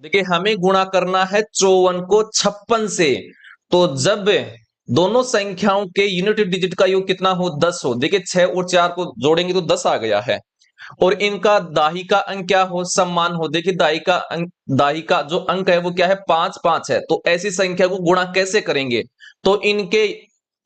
देखिए हमें गुणा करना है 54 को 56 से। तो जब दोनों संख्याओं के यूनिट डिजिट का योग कितना हो, 10 हो। देखिए 6 और 4 को जोड़ेंगे तो 10 आ गया है। और इनका दाही का अंक क्या हो, समान हो। देखिए दाही का जो अंक है वो क्या है, 5 5 है। तो ऐसी संख्या को गुणा कैसे करेंगे, तो इनके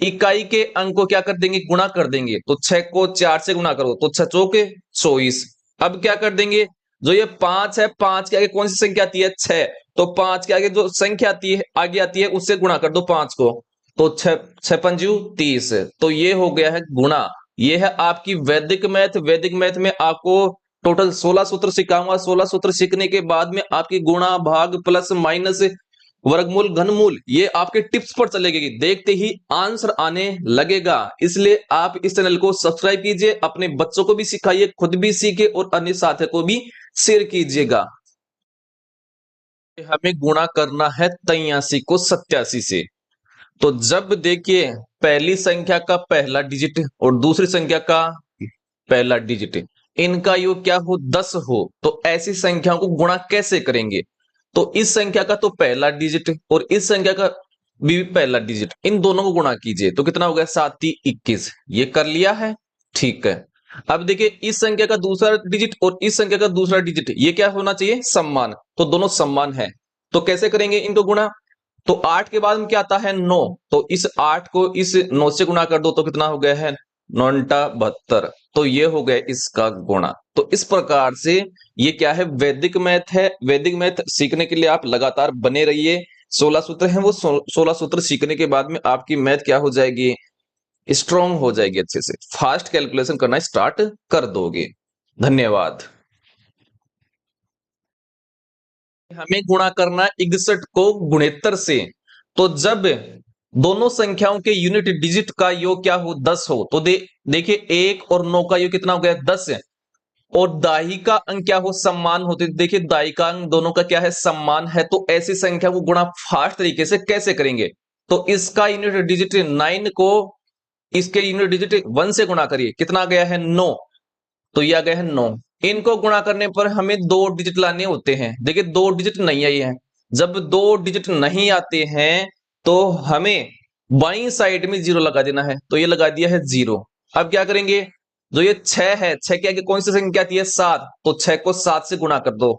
इकाई के अंक को क्या कर देंगे, गुणा कर देंगे। तो 6 को 4 से गुणा करो तो 6 चौके 24। अब क्या कर देंगे, जो ये 5 है, 5 के आगे कौन सी संख्या आती है, 6। तो 5 के आगे जो संख्या आती है आगे आती है उससे गुणा कर दो 5 को। तो 6 6 पंजू 30। तो ये हो गया है गुणा। ये है आपकी वैदिक मैथ। वैदिक मैथ में आपको टोटल 16 सूत्र सिखाऊंगा। 16 सूत्र सीखने के बाद में आपकी गुणा भाग प्लस माइनस वर्गमूल घनमूल ये आपके टिप्स पर चलेगी। देखते ही आंसर आने लगेगा। इसलिए आप इस चैनल को सब्सक्राइब कीजिए, अपने बच्चों को भी सिखाइए, खुद भी सीखे और अन्य साथियों को भी शेयर कीजिएगा। हमें गुणा करना है 83 को 87 से। तो जब देखिए पहली संख्या का पहला डिजिट और दूसरी संख्या का पहला डिजिट इनका योग क्या हो, 10 हो, तो ऐसी संख्याओं को गुणा कैसे करेंगे। तो इस संख्या का तो पहला डिजिट और इस संख्या का भी पहला डिजिट, इन दोनों को गुणा कीजिए तो कितना हो गया, 7×3 = 21। ये कर लिया है, ठीक है। अब देखिए इस संख्या का दूसरा डिजिट और इस संख्या का दूसरा डिजिट ये क्या होना चाहिए, समान। तो दोनों समान है। तो कैसे करेंगे इनको गुणा, तो 8 के बाद में क्या आता है, 9। तो इस 8 को इस 9 से गुणा कर दो तो कितना हो गया है, 9×72। तो ये हो गया इसका गुणा। तो इस प्रकार से ये क्या है, वैदिक मैथ है। वैदिक मैथ सीखने के लिए आप लगातार बने रहिए। 16 सूत्र हैं, वो 16 सूत्र सीखने के बाद में आपकी मैथ क्या हो जाएगी, स्ट्रांग हो जाएगी, अच्छे से फास्ट कैलकुलेशन करना स्टार्ट कर दोगे। धन्यवाद। हमें गुणा करना 61 को 69 से। तो जब दोनों संख्याओं के यूनिट डिजिट का योग क्या हो, 10 हो। तो देखिए 1 और 9 का योग कितना हो गया, 10 है। और दाही का अंक क्या हो, सम्मान होते। देखिए दाही का अंक दोनों का क्या है, सम्मान है। तो ऐसी संख्या को गुणा फास्ट तरीके से कैसे करेंगे, तो इसका यूनिट डिजिट 9 को इसके यूनिट डिजिट 1 से गुणा करिए, कितना आ गया है, 9। तो ये आ गया है 9। इनको गुणा करने पर हमें 2 डिजिट लाने होते हैं। देखिए 2 डिजिट नहीं आई है। जब 2 डिजिट नहीं आते हैं तो हमें बाईं साइड में 0 लगा देना है। तो ये लगा दिया है 0। अब क्या करेंगे, जो ये 6 है, 6 के आगे कौन सी संख्या आती है, 7। तो 6 को 7 से गुणा कर दो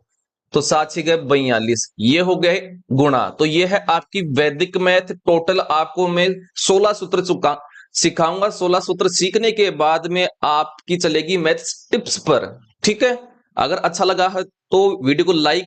तो 7 6 गए 42। ये हो गए गुणा। तो ये है आपकी वैदिक मैथ। टोटल आपको मैं 16 सूत्र चुका सिखाऊंगा। 16 सूत्र सीखने के बाद में आपकी चलेगी मैथ्स टिप्स पर, ठीक है। अगर अच्छा लगा है तो वीडियो को लाइक